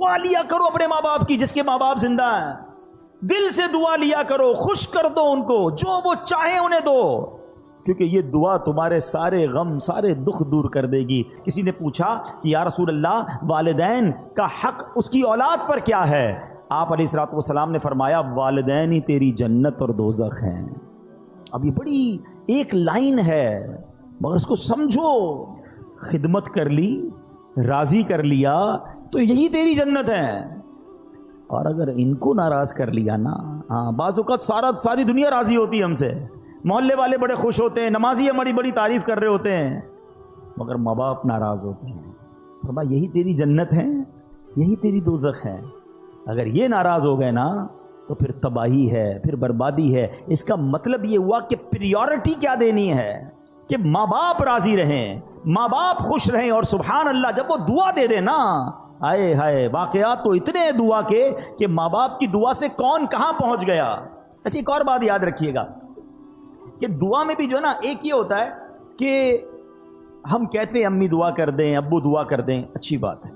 دعا لیا کرو اپنے ماں باپ کی، جس کے ماں باپ زندہ ہیں، دل سے دعا لیا کرو، خوش کر دو ان کو، جو وہ چاہیں انہیں دو، کیونکہ یہ دعا تمہارے سارے غم سارے دکھ دور کر دے گی۔ کسی نے پوچھا کہ یا رسول اللہ والدین کا حق اس کی اولاد پر کیا ہے؟ آپ علیہ الصلوۃ والسلام نے فرمایا والدین ہی تیری جنت اور دوزخ ہیں۔ اب یہ بڑی ایک لائن ہے مگر اس کو سمجھو، خدمت کر لی، راضی کر لیا تو یہی تیری جنت ہے، اور اگر ان کو ناراض کر لیا نا، بعض اوقات ساری دنیا راضی ہوتی ہے ہم سے، محلے والے بڑے خوش ہوتے ہیں، نمازی ہماری بڑی تعریف کر رہے ہوتے ہیں، مگر ماں باپ ناراض ہوتے ہیں۔ فرمایا یہی تیری جنت ہے، یہی تیری دوزخ ہے۔ اگر یہ ناراض ہو گئے نا تو پھر تباہی ہے، پھر بربادی ہے۔ اس کا مطلب یہ ہوا کہ پریورٹی کیا دینی ہے کہ ماں باپ راضی رہیں، ماں باپ خوش رہیں، اور سبحان اللہ جب وہ دعا دے دے نا، آئے ہائے واقعات تو اتنے ہیں دعا کے کہ ماں باپ کی دعا سے کون کہاں پہنچ گیا۔ اچھا ایک اور بات یاد رکھیے گا کہ دعا میں بھی جو ہے نا ایک یہ ہوتا ہے کہ ہم کہتے ہیں امی دعا کر دیں، ابو دعا کر دیں، اچھی بات ہے،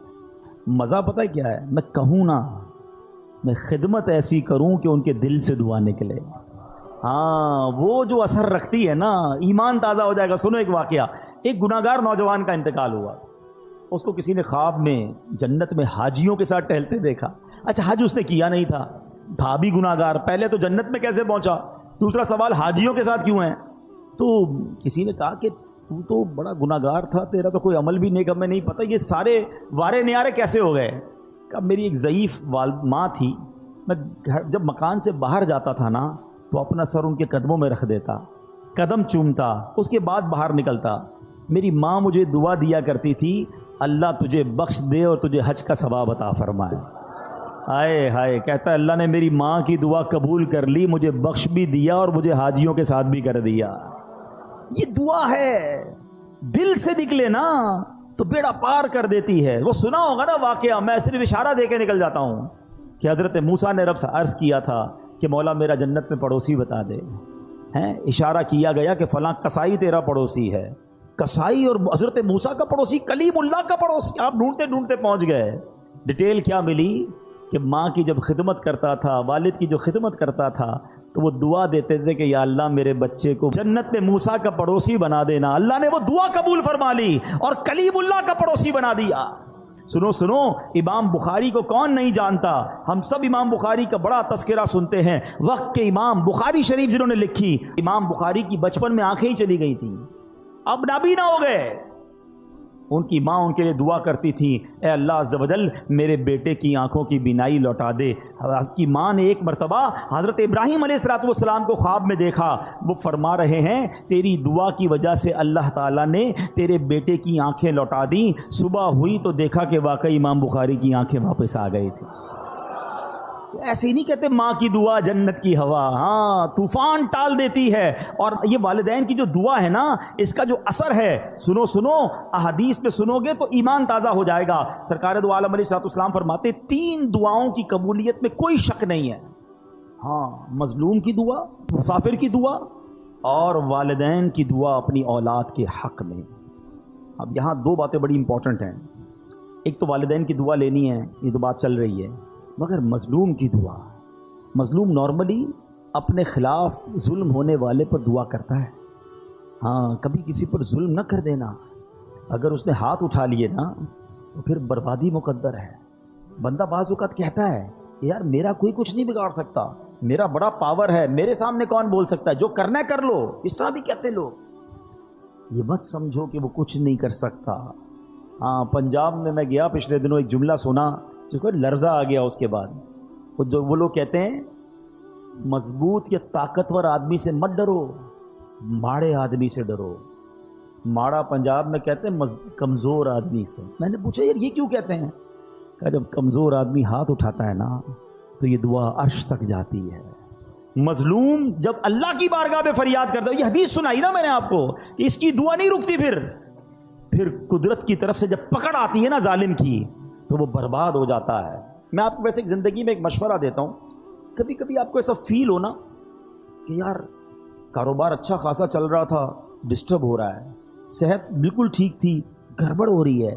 مزہ پتہ ہے کیا ہے؟ میں کہوں نا، میں خدمت ایسی کروں کہ ان کے دل سے دعا نکلے، ہاں وہ جو اثر رکھتی ہے نا، ایمان تازہ ہو جائے گا۔ سنو ایک واقعہ، ایک گناہگار نوجوان کا انتقال ہوا، اس کو کسی نے خواب میں جنت میں حاجیوں کے ساتھ ٹہلتے دیکھا۔ اچھا حج اس نے کیا نہیں تھا بھی گناہگار، پہلے تو جنت میں کیسے پہنچا؟ دوسرا سوال حاجیوں کے ساتھ کیوں ہیں؟ تو کسی نے کہا کہ تو بڑا گناہگار تھا، تیرا تو کوئی عمل بھی نیک ہمیں نہیں پتہ، یہ سارے وارے نیارے کیسے ہو گئے؟ کہ میری ایک ضعیف ماں تھی، میں جب مکان سے باہر جاتا تھا نا تو اپنا سر ان کے قدموں میں رکھ دیتا، قدم چومتا، اس کے بعد باہر نکلتا۔ میری ماں مجھے دعا دیا کرتی تھی، اللہ تجھے بخش دے اور تجھے حج کا ثواب عطا فرمائے۔ ہائے ہائے، کہتا ہے اللہ نے میری ماں کی دعا قبول کر لی، مجھے بخش بھی دیا اور مجھے حاجیوں کے ساتھ بھی کر دیا۔ یہ دعا ہے، دل سے نکلے نا تو بیڑا پار کر دیتی ہے۔ وہ سنا ہوگا نا واقعہ، میں صرف اشارہ دے کے نکل جاتا ہوں کہ حضرت موسیٰ نے رب سے عرض کیا تھا کہ مولا میرا جنت میں پڑوسی بتا دے، ہیں اشارہ کیا گیا کہ فلاں کسائی تیرا پڑوسی ہے، کسائی اور حضرت موسیٰ کا پڑوسی، کلیم اللہ کا پڑوسی، آپ ڈھونڈتے ڈھونڈتے پہنچ گئے۔ ڈیٹیل کیا ملی کہ ماں کی جب خدمت کرتا تھا، والد کی جو خدمت کرتا تھا تو وہ دعا دیتے تھے کہ یا اللہ میرے بچے کو جنت میں موسیٰ کا پڑوسی بنا دینا۔ اللہ نے وہ دعا قبول فرما لی اور کلیم اللہ کا پڑوسی بنا دیا۔ سنو سنو، امام بخاری کو کون نہیں جانتا؟ ہم سب امام بخاری کا بڑا تذکرہ سنتے ہیں۔ وقت کے امام بخاری شریف جنہوں نے لکھی، امام بخاری کی بچپن میں آنکھیں ہی چلی گئی تھیں، اب نابینا ہو گئے۔ ان کی ماں ان کے لیے دعا کرتی تھی، اے اللہ عز و جل میرے بیٹے کی آنکھوں کی بینائی لوٹا دے۔ اس کی ماں نے ایک مرتبہ حضرت ابراہیم علیہ السلام کو خواب میں دیکھا، وہ فرما رہے ہیں تیری دعا کی وجہ سے اللہ تعالیٰ نے تیرے بیٹے کی آنکھیں لوٹا دیں۔ صبح ہوئی تو دیکھا کہ واقعی امام بخاری کی آنکھیں واپس آ گئی تھی۔ ایسے ہی نہیں کہتے ماں کی دعا جنت کی ہوا، ہاں طوفان ٹال دیتی ہے۔ اور یہ والدین کی جو دعا ہے نا، اس کا جو اثر ہے، سنو سنو احادیث پہ سنو گے تو ایمان تازہ ہو جائے گا۔ سرکار دو عالم علیہ السلام فرماتے 3 دعاؤں کی قبولیت میں کوئی شک نہیں ہے، ہاں مظلوم کی دعا، مسافر کی دعا اور والدین کی دعا اپنی اولاد کے حق میں۔ اب یہاں 2 باتیں بڑی امپورٹنٹ ہیں، ایک تو والدین کی دعا لینی ہے، یہ تو بات چل رہی ہے، مگر مظلوم کی دعا۔ مظلوم نارملی اپنے خلاف ظلم ہونے والے پر دعا کرتا ہے، ہاں کبھی کسی پر ظلم نہ کر دینا۔ اگر اس نے ہاتھ اٹھا لیے نا تو پھر بربادی مقدر ہے۔ بندہ بعض اوقات کہتا ہے کہ یار میرا کوئی کچھ نہیں بگاڑ سکتا، میرا بڑا پاور ہے، میرے سامنے کون بول سکتا ہے، جو کرنا ہے کر لو، اس طرح بھی کہتے لوگ۔ یہ مت سمجھو کہ وہ کچھ نہیں کر سکتا۔ ہاں پنجاب میں گیا پچھلے دنوں، ایک جملہ سنا جو کوئی لرزہ آ گیا اس کے بعد۔ وہ لوگ کہتے ہیں مضبوط یا طاقتور آدمی سے مت ڈرو، ماڑے آدمی سے ڈرو۔ ماڑا پنجاب میں کہتے ہیں کمزور آدمی سے۔ میں نے پوچھا یار یہ کیوں کہتے ہیں؟ کہ جب کمزور آدمی ہاتھ اٹھاتا ہے نا تو یہ دعا عرش تک جاتی ہے۔ مظلوم جب اللہ کی بارگاہ میں فریاد کرتا ہے، یہ حدیث سنائی نا میں نے آپ کو کہ اس کی دعا نہیں رکتی، پھر قدرت کی طرف سے جب پکڑ آتی ہے نا ظالم کی تو وہ برباد ہو جاتا ہے۔ میں آپ کو ویسے زندگی میں ایک مشورہ دیتا ہوں، کبھی کبھی آپ کو ایسا فیل ہونا کہ یار کاروبار اچھا خاصا چل رہا تھا، ڈسٹرب ہو رہا ہے، صحت بالکل ٹھیک تھی، گڑبڑ ہو رہی ہے،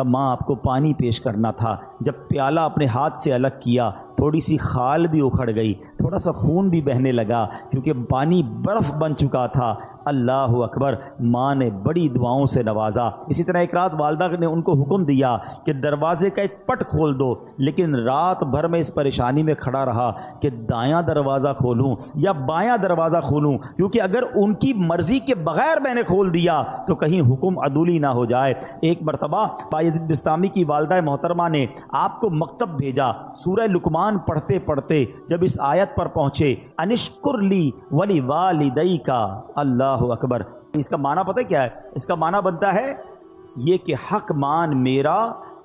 کہا ماں آپ کو پانی پیش کرنا تھا، جب پیالہ اپنے ہاتھ سے الگ کیا تھوڑی سی خال بھی اکھڑ گئی، تھوڑا سا خون بھی بہنے لگا کیونکہ پانی برف بن چکا تھا۔ اللہ اکبر، ماں نے بڑی دعاؤں سے نوازا۔ اسی طرح ایک رات والدہ نے ان کو حکم دیا کہ دروازے کا ایک پٹ کھول دو، لیکن رات بھر میں اس پریشانی میں کھڑا رہا کہ دایاں دروازہ کھولوں یا بایاں دروازہ کھولوں، کیونکہ اگر ان کی مرضی کے بغیر میں نے کھول دیا تو کہیں حکم عدولی نہ ہو جائے۔ ایک مرتبہ بایزید بستامی کی والدہ محترمہ نے آپ کو مکتب بھیجا، سورہ لقمان پڑھتے پڑھتے جب اس آیت پر پہنچے انشکر لی ولی والدیک، اللہ اکبر، اس کا معنی پتہ کیا ہے؟ اس کا معنی بنتا ہے یہ کہ حق مان میرا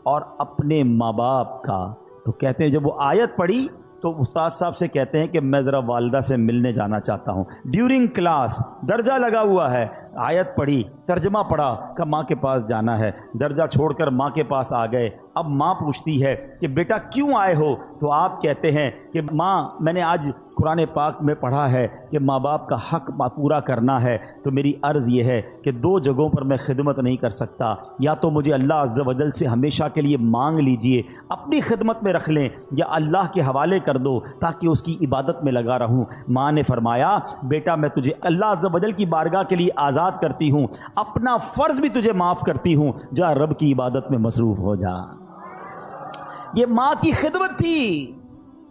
اور اپنے ماں باپ کا۔ تو کہتے ہیں جب وہ آیت پڑھی تو استاد صاحب سے کہتے ہیں کہ میں ذرا والدہ سے ملنے جانا چاہتا ہوں، ڈیورنگ کلاس درجہ لگا ہوا ہے، آیت پڑھی، ترجمہ پڑھا کہ ماں کے پاس جانا ہے، درجہ چھوڑ کر ماں کے پاس آ گئے۔ اب ماں پوچھتی ہے کہ بیٹا کیوں آئے ہو؟ تو آپ کہتے ہیں کہ ماں میں نے آج قرآن پاک میں پڑھا ہے کہ ماں باپ کا حق پورا کرنا ہے، تو میری عرض یہ ہے کہ دو جگہوں پر میں خدمت نہیں کر سکتا، یا تو مجھے اللہ عز و جل سے ہمیشہ کے لیے مانگ لیجئے، اپنی خدمت میں رکھ لیں، یا اللہ کے حوالے کر دو تاکہ اس کی عبادت میں لگا رہوں۔ ماں نے فرمایا بیٹا میں تجھے اللہ عز و جل کی بارگاہ کے لیے آزاد کرتی ہوں، اپنا فرض بھی تجھے معاف کرتی ہوں، جا رب کی عبادت میں مصروف ہو جا۔ یہ ماں کی خدمت تھی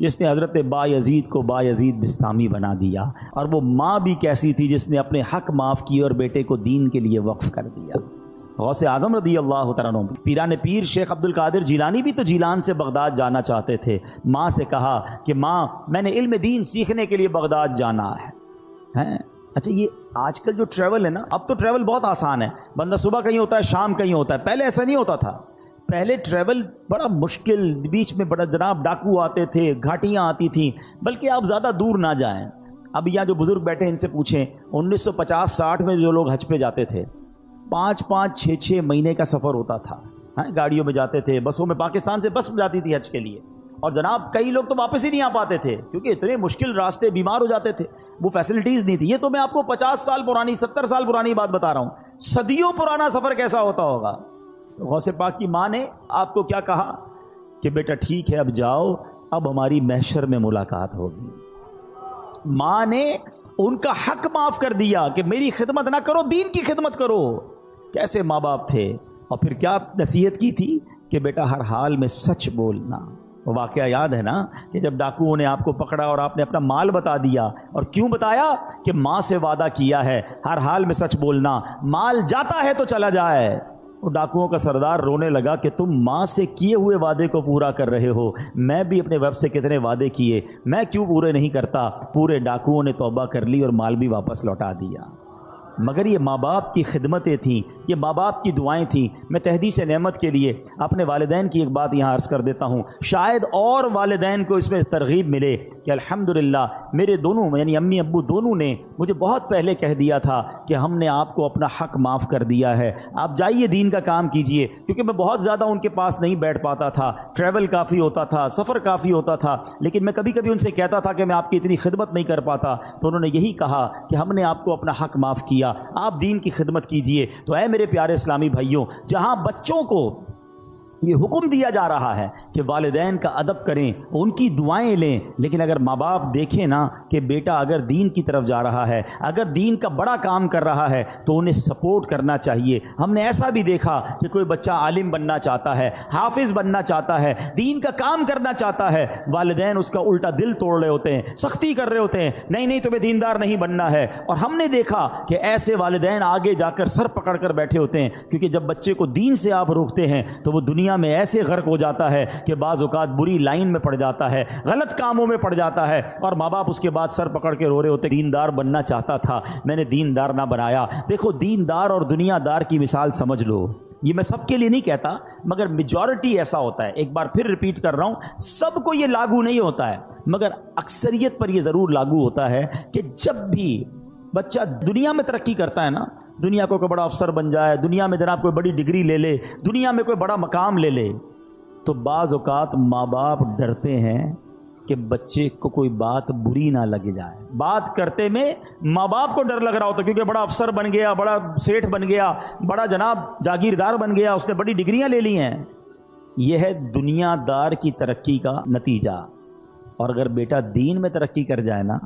جس نے حضرت بایزید کو بایزید بستامی بنا دیا، اور وہ ماں بھی کیسی تھی جس نے اپنے حق معاف کیے اور بیٹے کو دین کے لیے وقف کر دیا۔ غوث اعظم رضی اللہ تعالیٰ عنہ، پیران پیر شیخ عبد القادر جیلانی بھی تو جیلان سے بغداد جانا چاہتے تھے، ماں سے کہا کہ ماں میں نے علم دین سیکھنے کے لیے بغداد جانا ہے۔ اچھا یہ آج کل جو ٹریول ہے نا، اب تو ٹریول بہت آسان ہے، بندہ صبح کہیں ہوتا ہے شام کہیں ہوتا ہے، پہلے ایسا نہیں ہوتا تھا، پہلے ٹریول بڑا مشکل، بیچ میں بڑا جناب ڈاکو آتے تھے، گھاٹیاں آتی تھیں، بلکہ آپ زیادہ دور نہ جائیں۔ اب یہاں جو بزرگ بیٹھے ان سے پوچھیں 1950-60 میں جو لوگ حج پہ جاتے تھے 5-5 6-6 مہینے کا سفر ہوتا تھا، گاڑیوں میں جاتے تھے، بسوں میں، پاکستان سے بس جاتی تھی حج کے لیے، اور جناب کئی لوگ تو واپس ہی نہیں آ پاتے تھے کیونکہ اتنے مشکل راستے، بیمار ہو جاتے تھے، وہ فیسلٹیز نہیں تھی۔ یہ تو میں آپ کو 50 سال پرانی 70 سال پرانی بات بتا رہا ہوں، صدیوں پرانا سفر کیسا ہوتا ہوگا۔ غوث پاک کی ماں نے آپ کو کیا کہا کہ بیٹا ٹھیک ہے اب جاؤ، اب ہماری محشر میں ملاقات ہوگی۔ ماں نے ان کا حق معاف کر دیا کہ میری خدمت نہ کرو، دین کی خدمت کرو۔ کیسے ماں باپ تھے، اور پھر کیا نصیحت کی تھی کہ بیٹا ہر حال میں سچ بولنا۔ وہ واقعہ یاد ہے نا کہ جب ڈاکوؤں نے آپ کو پکڑا اور آپ نے اپنا مال بتا دیا، اور کیوں بتایا کہ ماں سے وعدہ کیا ہے ہر حال میں سچ بولنا، مال جاتا ہے تو چلا جائے۔ وہ ڈاکوؤں کا سردار رونے لگا کہ تم ماں سے کیے ہوئے وعدے کو پورا کر رہے ہو، میں بھی اپنے ویب سے کتنے وعدے کیے، میں کیوں پورے نہیں کرتا؟ پورے ڈاکوؤں نے توبہ کر لی اور مال بھی واپس لوٹا دیا۔ مگر یہ ماں باپ کی خدمتیں تھیں، یہ ماں باپ کی دعائیں تھیں۔ میں تحدیث نعمت کے لیے اپنے والدین کی ایک بات یہاں عرض کر دیتا ہوں، شاید اور والدین کو اس میں ترغیب ملے کہ الحمدللہ میرے دونوں یعنی امی ابو دونوں نے مجھے بہت پہلے کہہ دیا تھا کہ ہم نے آپ کو اپنا حق معاف کر دیا ہے، آپ جائیے دین کا کام کیجئے، کیونکہ میں بہت زیادہ ان کے پاس نہیں بیٹھ پاتا تھا، ٹریول کافی ہوتا تھا، سفر کافی ہوتا تھا، لیکن میں کبھی کبھی ان سے کہتا تھا کہ میں آپ کی اتنی خدمت نہیں کر پاتا، تو انہوں نے یہی کہا کہ ہم نے آپ کو اپنا حق معاف کیا، آپ دین کی خدمت کیجئے۔ تو اے میرے پیارے اسلامی بھائیوں، جہاں بچوں کو یہ حکم دیا جا رہا ہے کہ والدین کا ادب کریں، ان کی دعائیں لیں، لیکن اگر ماں باپ دیکھیں نا کہ بیٹا اگر دین کی طرف جا رہا ہے، اگر دین کا بڑا کام کر رہا ہے تو انہیں سپورٹ کرنا چاہیے۔ ہم نے ایسا بھی دیکھا کہ کوئی بچہ عالم بننا چاہتا ہے، حافظ بننا چاہتا ہے، دین کا کام کرنا چاہتا ہے، والدین اس کا الٹا دل توڑ رہے ہوتے ہیں، سختی کر رہے ہوتے ہیں، نہیں نہیں تمہیں دیندار نہیں بننا ہے۔ اور ہم نے دیکھا کہ ایسے والدین آگے جا کر سر پکڑ کر بیٹھے ہوتے ہیں، کیونکہ جب بچے کو دین سے آپ روکتے ہیں تو وہ دنیا میں ایسے غرق ہو جاتا ہے کہ بعض اوقات بری لائن میں پڑ جاتا ہے، غلط کاموں میں پڑ جاتا ہے، اور ماں باپ اس کے بعد سر پکڑ کے رو رہے ہوتے، دیندار بننا چاہتا تھا، میں نے دیندار نہ بنایا۔ دیکھو دیندار اور دنیا دار کی مثال سمجھ لو، یہ میں سب کے لیے نہیں کہتا مگر میجورٹی ایسا ہوتا ہے، ایک بار پھر ریپیٹ کر رہا ہوں، سب کو یہ لاگو نہیں ہوتا ہے مگر اکثریت پر یہ ضرور لاگو ہوتا ہے کہ جب بھی بچہ دنیا میں ترقی کرتا ہے نا، دنیا کو کوئی بڑا افسر بن جائے، دنیا میں جناب کوئی بڑی ڈگری لے لے، دنیا میں کوئی بڑا مقام لے لے، تو بعض اوقات ماں باپ ڈرتے ہیں کہ بچے کو کوئی بات بری نہ لگ جائے. بات کرتے میں ماں باپ کو ڈر لگ رہا ہوتا کیونکہ بڑا افسر بن گیا, بڑا سیٹھ بن گیا, بڑا جناب جاگیردار بن گیا, اس نے بڑی ڈگریاں لے لی ہیں. یہ ہے دنیا دار کی ترقی کا نتیجہ. اور اگر بیٹا دین میں ترقی کر جائے نا,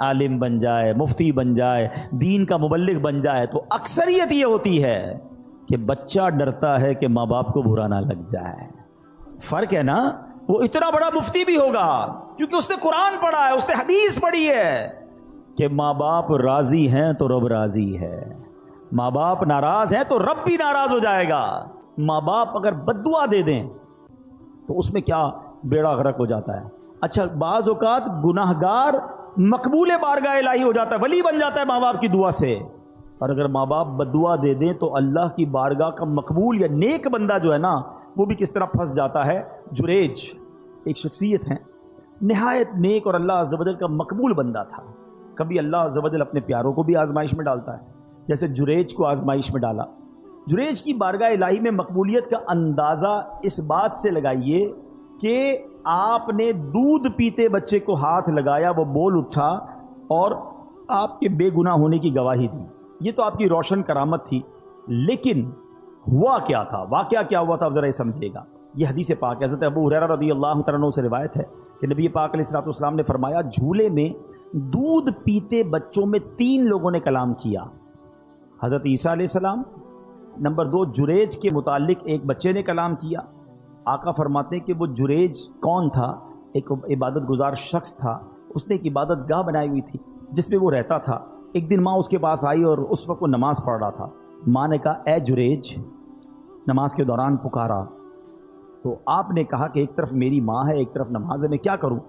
عالم بن جائے, مفتی بن جائے, دین کا مبلغ بن جائے, تو اکثریت یہ ہوتی ہے کہ بچہ ڈرتا ہے کہ ماں باپ کو برا نہ لگ جائے. فرق ہے نا. وہ اتنا بڑا مفتی بھی ہوگا کیونکہ اس نے قرآن پڑھا ہے, اس نے حدیث پڑھی ہے کہ ماں باپ راضی ہیں تو رب راضی ہے, ماں باپ ناراض ہیں تو رب بھی ناراض ہو جائے گا. ماں باپ اگر بد دعا دے دیں تو اس میں کیا بیڑا غرق ہو جاتا ہے. اچھا, بعض اوقات گناہ گار مقبول بارگاہ الہی ہو جاتا ہے, ولی بن جاتا ہے ماں باپ کی دعا سے. اور اگر ماں باپ بد دعا دے دیں تو اللہ کی بارگاہ کا مقبول یا نیک بندہ جو ہے نا, وہ بھی کس طرح پھنس جاتا ہے. جریج ایک شخصیت ہیں, نہایت نیک اور اللہ عز و جل کا مقبول بندہ تھا. کبھی اللہ عز و جل اپنے پیاروں کو بھی آزمائش میں ڈالتا ہے, جیسے جریج کو آزمائش میں ڈالا. جریج کی بارگاہ الہی میں مقبولیت کا اندازہ اس بات سے لگائیے کہ آپ نے دودھ پیتے بچے کو ہاتھ لگایا, وہ بول اٹھا اور آپ کے بے گناہ ہونے کی گواہی دی. یہ تو آپ کی روشن کرامت تھی, لیکن ہوا کیا تھا, واقعہ کیا ہوا تھا, اب ذرا یہ سمجھیے گا. یہ حدیث پاک حضرت ابو ہریرہ رضی اللہ تعالیٰ عنہ سے روایت ہے کہ نبی پاک علیہ الصلوۃ والسلام نے فرمایا, جھولے میں دودھ پیتے بچوں میں 3 لوگوں نے کلام کیا. حضرت عیسیٰ علیہ السلام, نمبر 2 جریج کے متعلق ایک بچے نے کلام کیا. آقا فرماتے ہیں کہ وہ جریج کون تھا؟ ایک عبادت گزار شخص تھا, اس نے ایک عبادت گاہ بنائی ہوئی تھی جس میں وہ رہتا تھا. ایک دن ماں اس کے پاس آئی اور اس وقت وہ نماز پڑھ رہا تھا. ماں نے کہا, اے جریج, نماز کے دوران پکارا. تو آپ نے کہا کہ ایک طرف میری ماں ہے, ایک طرف نماز ہے, میں کیا کروں؟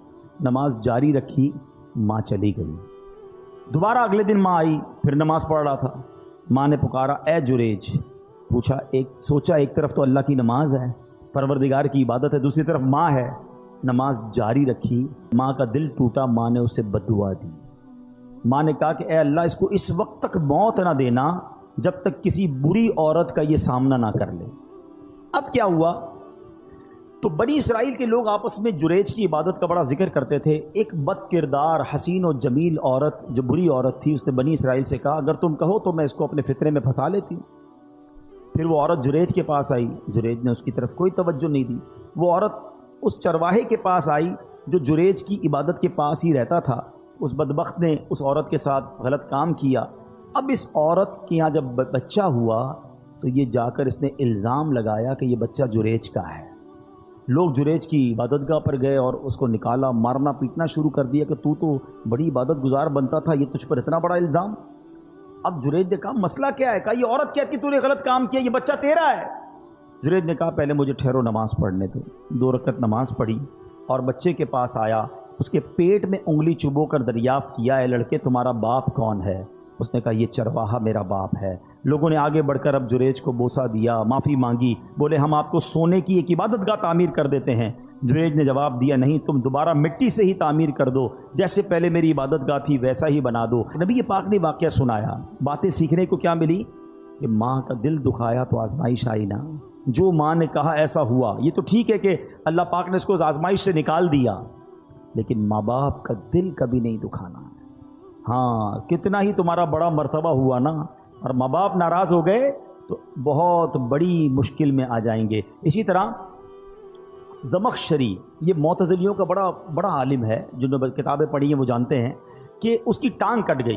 نماز جاری رکھی, ماں چلی گئی. دوبارہ اگلے دن ماں آئی, پھر نماز پڑھ رہا تھا. ماں نے پکارا, اے جریج. پوچھا, سوچا ایک طرف تو اللہ کی نماز ہے, پروردگار کی عبادت ہے, دوسری طرف ماں ہے. نماز جاری رکھی, ماں کا دل ٹوٹا, ماں نے اسے بد دعا دی. ماں نے کہا کہ اے اللہ, اس کو اس وقت تک موت نہ دینا جب تک کسی بری عورت کا یہ سامنا نہ کر لے. اب کیا ہوا؟ تو بنی اسرائیل کے لوگ آپس میں جریج کی عبادت کا بڑا ذکر کرتے تھے. ایک بد کردار حسین و جمیل عورت, جو بری عورت تھی, اس نے بنی اسرائیل سے کہا, اگر تم کہو تو میں اس کو اپنے فطرے میں پھنسا لیتی ہوں. پھر وہ عورت جریج کے پاس آئی, جریج نے اس کی طرف کوئی توجہ نہیں دی. وہ عورت اس چرواہے کے پاس آئی جو جریج کی عبادت کے پاس ہی رہتا تھا. اس بدبخت نے اس عورت کے ساتھ غلط کام کیا. اب اس عورت کے یہاں جب بچہ ہوا تو یہ جا کر اس نے الزام لگایا کہ یہ بچہ جریج کا ہے. لوگ جریج کی عبادت گاہ پر گئے اور اس کو نکالا, مارنا پیٹنا شروع کر دیا کہ تو بڑی عبادت گزار بنتا تھا, یہ تجھ پر اتنا بڑا الزام. اب جریج نے کہا, مسئلہ کیا ہے؟ کہا, یہ عورت کہتی تو نے غلط کام کیا, یہ بچہ تیرا ہے. جریج نے کہا, پہلے مجھے ٹھہرو, نماز پڑھنے دو. 2 رکعت نماز پڑھی اور بچے کے پاس آیا, اس کے پیٹ میں انگلی چبو کر دریافت کیا, اے لڑکے تمہارا باپ کون ہے؟ اس نے کہا, یہ چرواہا میرا باپ ہے. لوگوں نے آگے بڑھ کر اب جریج کو بوسہ دیا, معافی مانگی, بولے ہم آپ کو سونے کی ایک عبادت گاہ تعمیر کر دیتے ہیں. جریج نے جواب دیا, نہیں, تم دوبارہ مٹی سے ہی تعمیر کر دو, جیسے پہلے میری عبادت گاہ تھی ویسا ہی بنا دو. نبی پاک نے واقعہ سنایا. باتیں سیکھنے کو کیا ملی کہ ماں کا دل دکھایا تو آزمائش آئی نا. جو ماں نے کہا ایسا ہوا. یہ تو ٹھیک ہے کہ اللہ پاک نے اس کو آزمائش سے نکال دیا, لیکن ماں باپ کا دل کبھی نہیں دکھانا. ہاں, کتنا ہی تمہارا بڑا مرتبہ ہوا نا, اور ماں باپ ناراض ہو گئے تو بہت بڑی مشکل میں آ جائیں گے. اسی طرح زمخشری, یہ معتزلیوں کا بڑا عالم ہے, جنہوں نے کتابیں پڑھی ہیں وہ جانتے ہیں کہ اس کی ٹانگ کٹ گئی.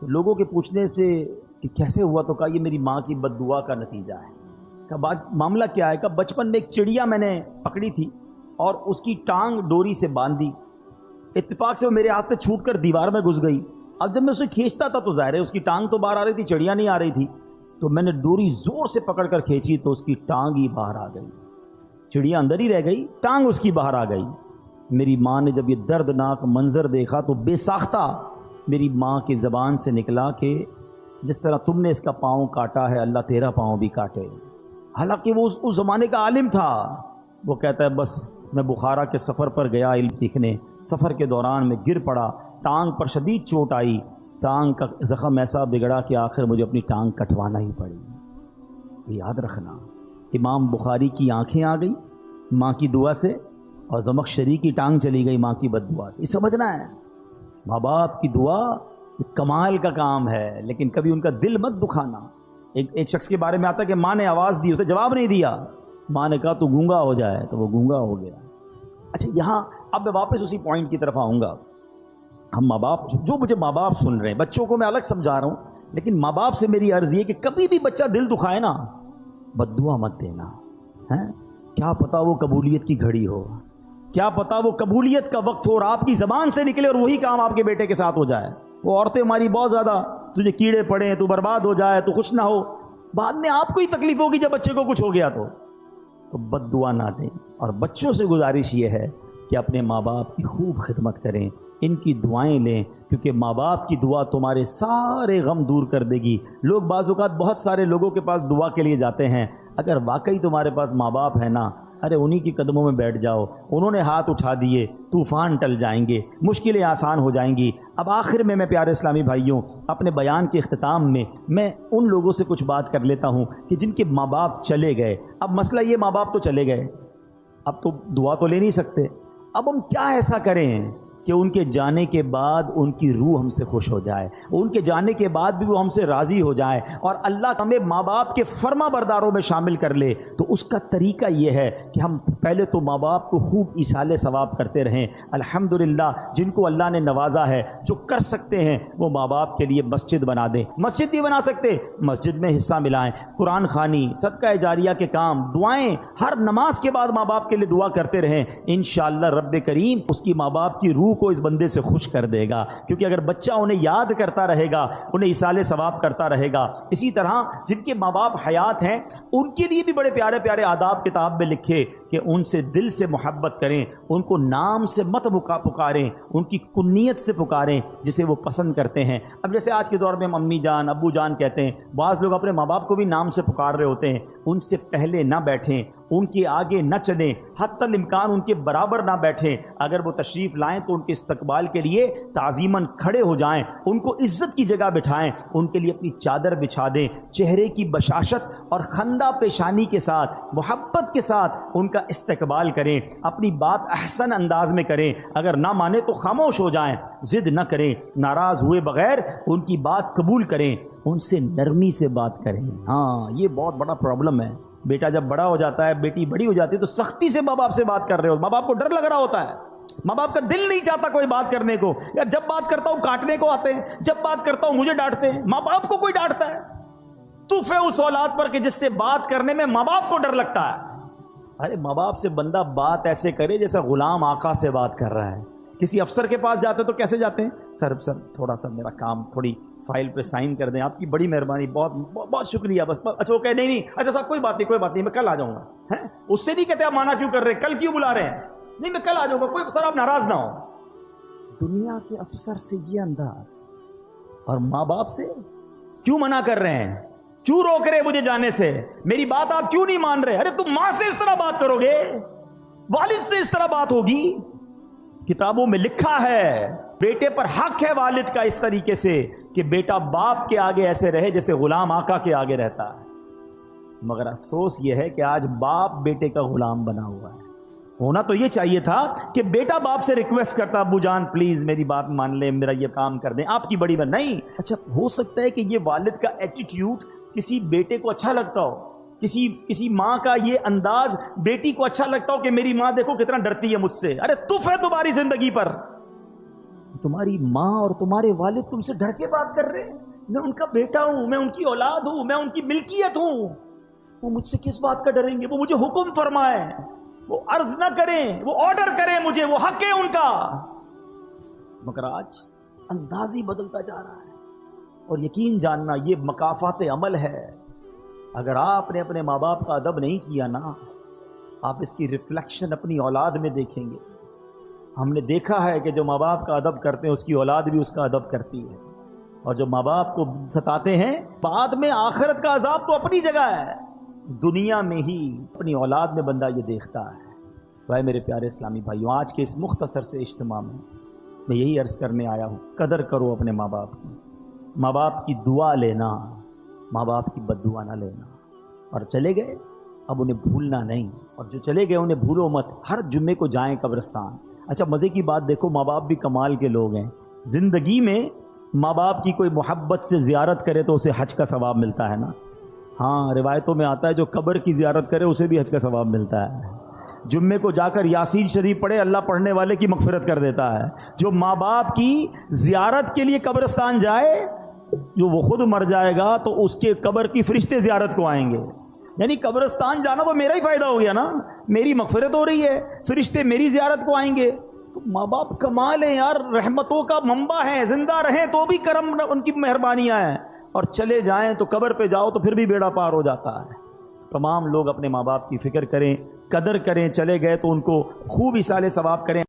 لوگوں کے پوچھنے سے کہ کیسے ہوا تو کہا, یہ میری ماں کی بد دعا کا نتیجہ ہے. کہا, معاملہ کیا ہے؟ کہا, بچپن میں ایک چڑیا میں نے پکڑی تھی اور اس کی ٹانگ ڈوری سے باندھ دی. اتفاق سے وہ میرے ہاتھ سے چھوٹ کر دیوار میں گھس گئی. اب جب میں اسے کھینچتا تھا تو ظاہر ہے اس کی ٹانگ تو باہر آ رہی تھی, چڑیا نہیں آ رہی تھی. تو میں نے ڈوری زور سے پکڑ کر کھینچی تو اس کی ٹانگ ہی باہر آ گئی. چڑیا اندر ہی رہ گئی, ٹانگ اس کی باہر آ گئی. میری ماں نے جب یہ دردناک منظر دیکھا تو بے ساختہ میری ماں کی زبان سے نکلا کہ جس طرح تم نے اس کا پاؤں کاٹا ہے, اللہ تیرا پاؤں بھی کاٹے. حالانکہ وہ اس زمانے کا عالم تھا. وہ کہتا ہے, بس میں بخارا کے سفر پر گیا علم سیکھنے. سفر کے دوران میں گر پڑا, ٹانگ پر شدید چوٹ آئی. ٹانگ کا زخم ایسا بگڑا کہ آخر مجھے اپنی ٹانگ کٹوانا ہی پڑی. یہ یاد رکھنا. امام بخاری کی آنکھیں آ گئی ماں کی دعا سے, اور زمخشری کی ٹانگ چلی گئی ماں کی بد دعا سے. یہ سمجھنا ہے ماں باپ کی دعا کمال کا کام ہے، لیکن کبھی ان کا دل مت دکھانا. ایک شخص کے بارے میں آتا ہے کہ ماں نے آواز دی، اسے جواب نہیں دیا، ماں نے کہا تو گونگا ہو جائے، تو وہ گونگا ہو گیا. اچھا یہاں اب میں واپس اسی پوائنٹ کی طرف آؤں گا. ہم ماں باپ، جو مجھے ماں باپ سن رہے ہیں، بچوں کو میں الگ سمجھا رہا ہوں، لیکن ماں باپ سے میری عرض یہ کہ کبھی بھی بچہ دل دکھائے نا، بد دعا مت دینا. کیا پتا وہ قبولیت کی گھڑی ہو، کیا پتا وہ قبولیت کا وقت ہو اور آپ کی زبان سے نکلے اور وہی کام آپ کے بیٹے کے ساتھ ہو جائے. وہ عورتیں ہماری بہت زیادہ، تجھے کیڑے پڑے، تو برباد ہو جائے، تو خوش نہ ہو، بعد میں آپ کو ہی تکلیف ہوگی جب بچے کو کچھ ہو گیا تو بد دعا نہ دیں. اور بچوں سے گزارش یہ ہے کہ اپنے ماں باپ کی خوب خدمت کریں، ان کی دعائیں لیں، کیونکہ ماں باپ کی دعا تمہارے سارے غم دور کر دے گی. لوگ بعض اوقات بہت سارے لوگوں کے پاس دعا کے لیے جاتے ہیں، اگر واقعی تمہارے پاس ماں باپ ہے نا، ارے انہی کی قدموں میں بیٹھ جاؤ، انہوں نے ہاتھ اٹھا دیے، طوفان ٹل جائیں گے، مشکلیں آسان ہو جائیں گی. اب آخر میں پیارے اسلامی بھائیوں، اپنے بیان کے اختتام میں ان لوگوں سے کچھ بات کر لیتا ہوں کہ جن کے ماں باپ چلے گئے. اب مسئلہ یہ، ماں باپ تو چلے گئے، اب تو دعا تو لے نہیں سکتے. اب ہم کیا ایسا کریں کہ ان کے جانے کے بعد ان کی روح ہم سے خوش ہو جائے، ان کے جانے کے بعد بھی وہ ہم سے راضی ہو جائے اور اللہ ہمیں ماں باپ کے فرما برداروں میں شامل کر لے؟ تو اس کا طریقہ یہ ہے کہ ہم پہلے تو ماں باپ کو خوب ایصال ثواب کرتے رہیں. الحمدللہ جن کو اللہ نے نوازا ہے، جو کر سکتے ہیں وہ ماں باپ کے لیے مسجد بنا دیں. مسجد نہیں بنا سکتے، مسجد میں حصہ ملائیں، قرآن خوانی، صدقہ جاریہ کے کام، دعائیں، ہر نماز کے بعد ماں باپ کے لیے دعا کرتے رہیں. انشاءاللہ رب کریم اس کی ماں باپ کی روح کو اس بندے سے خوش کر دے گا، کیونکہ اگر بچہ انہیں یاد کرتا رہے گا، انہیں ایصال ثواب کرتا رہے گا. اسی طرح جن کے ماں باپ حیات ہیں، ان کے لیے بھی بڑے پیارے پیارے آداب کتاب میں لکھے کہ ان سے دل سے محبت کریں، ان کو نام سے مت پکاریں، ان کی کنیت سے پکاریں جسے وہ پسند کرتے ہیں. اب جیسے آج کے دور میں ہم امی جان، ابو جان کہتے ہیں، بعض لوگ اپنے ماں باپ کو بھی نام سے پکار رہے ہوتے ہیں. ان سے پہلے نہ بیٹھیں، ان کے آگے نہ چلیں، حتی الامکان ان کے برابر نہ بیٹھیں. اگر وہ تشریف لائیں تو ان کے استقبال کے لیے تعظیماً کھڑے ہو جائیں، ان کو عزت کی جگہ بٹھائیں، ان کے لیے اپنی چادر بچھا دیں، چہرے کی بشاشت اور خندہ پیشانی کے ساتھ، محبت کے ساتھ ان کا استقبال کریں، اپنی بات احسن انداز میں کریں. اگر نہ مانے تو خاموش ہو جائیں، ضد نہ کریں، ناراض ہوئے بغیر ان کی بات قبول کریں، ان سے نرمی سے بات کریں. ہاں یہ بہت بڑا پرابلم ہے. بیٹا جب بڑا ہو جاتا ہے، بیٹی بڑی ہو جاتی ہے، تو سختی سے ماں باپ سے بات کر رہے ہو، ماں باپ کو ڈر لگ رہا ہوتا ہے، ماں باپ کا دل نہیں چاہتا کوئی بات کرنے کو. یا جب بات کرتا ہوں کاٹنے کو آتے ہیں، جب بات کرتا ہوں مجھے ڈانٹتے ہیں. ماں باپ کو کوئی ڈانٹتا ہے؟ توف ہے اس اولاد پر کہ جس سے بات کرنے میں ماں باپ کو ڈر لگتا ہے. ارے ماں باپ سے بندہ بات ایسے کرے جیسا غلام آقا سے بات کر رہا ہے. کسی افسر کے پاس جاتے تو کیسے جاتے ہیں؟ سر تھوڑا سا میرا کام، تھوڑی فائل پہ سائن کر دیں، آپ کی بڑی مہربانی، بہت بہت شکریہ. بس اچھا وہ کہے نہیں اچھا صاحب کوئی بات نہیں میں کل آ جاؤں گا. اس سے نہیں کہتے آپ مانا کیوں کر رہے ہیں، کل کیوں بلا رہے ہیں؟ نہیں میں کل آ جاؤں گا، کوئی سر آپ ناراض نہ ہو. دنیا کے افسر سے یہ انداز، اور ماں باپ سے کیوں منع کر رہے ہیں، کیوں روک رہے مجھے جانے سے، میری بات آپ کیوں نہیں مان رہے؟ ارے تم ماں سے اس طرح بات کرو گے، والد سے اس طرح بات ہوگی؟ کتابوں میں لکھا ہے بیٹے پر حق ہے والد کا اس طریقے سے کہ بیٹا باپ کے آگے ایسے رہے جیسے غلام آقا کے آگے رہتا ہے. مگر افسوس یہ ہے کہ آج باپ بیٹے کا غلام بنا ہوا ہے. ہونا تو یہ چاہیے تھا کہ بیٹا باپ سے ریکویسٹ کرتا، ابو جان پلیز میری بات مان لیں، میرا یہ کام کر دیں، آپ کی بڑی بات نہیں. اچھا ہو سکتا ہے کہ یہ والد کا ایٹیٹیوڈ کسی بیٹے کو اچھا لگتا ہو، کسی ماں کا یہ انداز بیٹی کو اچھا لگتا ہو کہ میری ماں دیکھو کتنا ڈرتی ہے مجھ سے. ارے تف ہے تمہاری زندگی پر، تمہاری ماں اور تمہارے والد تم سے ڈر کے بات کر رہے ہیں. میں ان کا بیٹا ہوں، میں ان کی اولاد ہوں، میں ان کی ملکیت ہوں، وہ مجھ سے کس بات کا ڈریں گے؟ وہ مجھے حکم فرمائیں، وہ عرض نہ کریں، وہ آرڈر کریں مجھے، وہ حق ہے ان کا. مگر آج انداز ہی بدلتا جا رہا ہے. اور یقین جاننا یہ مکافات عمل ہے. اگر آپ نے اپنے ماں باپ کا ادب نہیں کیا نا، آپ اس کی ریفلیکشن اپنی اولاد میں دیکھیں گے. ہم نے دیکھا ہے کہ جو ماں باپ کا ادب کرتے ہیں اس کی اولاد بھی اس کا ادب کرتی ہے، اور جو ماں باپ کو ستاتے ہیں بعد میں آخرت کا عذاب تو اپنی جگہ ہے، دنیا میں ہی اپنی اولاد میں بندہ یہ دیکھتا ہے. تو اے میرے پیارے اسلامی بھائیوں، آج کے اس مختصر سے اجتماع میں یہی عرض کرنے آیا ہوں، قدر کرو اپنے ماں باپ کی، ماں باپ کی دعا لینا، ماں باپ کی بد دعا نہ لینا. اور چلے گئے اب انہیں بھولنا نہیں، اور جو چلے گئے انہیں بھولو مت، ہر جمعے کو جائیں قبرستان۔ اچھا مزے کی بات دیکھو، ماں باپ بھی کمال کے لوگ ہیں، زندگی میں ماں باپ کی کوئی محبت سے زیارت کرے تو اسے حج کا ثواب ملتا ہے نا۔ ہاں روایتوں میں آتا ہے جو قبر کی زیارت کرے اسے بھی حج کا ثواب ملتا ہے۔ جمعے کو جا کر یاسین شریف پڑھے، اللہ پڑھنے والے کی مغفرت کر دیتا ہے۔ جو ماں باپ کی زیارت کے لیے قبرستان جائے، جو وہ خود مر جائے گا تو اس کے قبر کی فرشتے زیارت کو آئیں گے، یعنی قبرستان جانا تو میرا ہی فائدہ ہو گیا نا، میری مغفرت ہو رہی ہے، فرشتے میری زیارت کو آئیں گے۔ تو ماں باپ کمال ہیں یار، رحمتوں کا منبع ہیں، زندہ رہیں تو بھی کرم ان کی مہربانیاں ہیں، اور چلے جائیں تو قبر پہ جاؤ تو پھر بھی بیڑا پار ہو جاتا ہے۔ تمام لوگ اپنے ماں باپ کی فکر کریں، قدر کریں، چلے گئے تو ان کو خوب ایصال ثواب کریں۔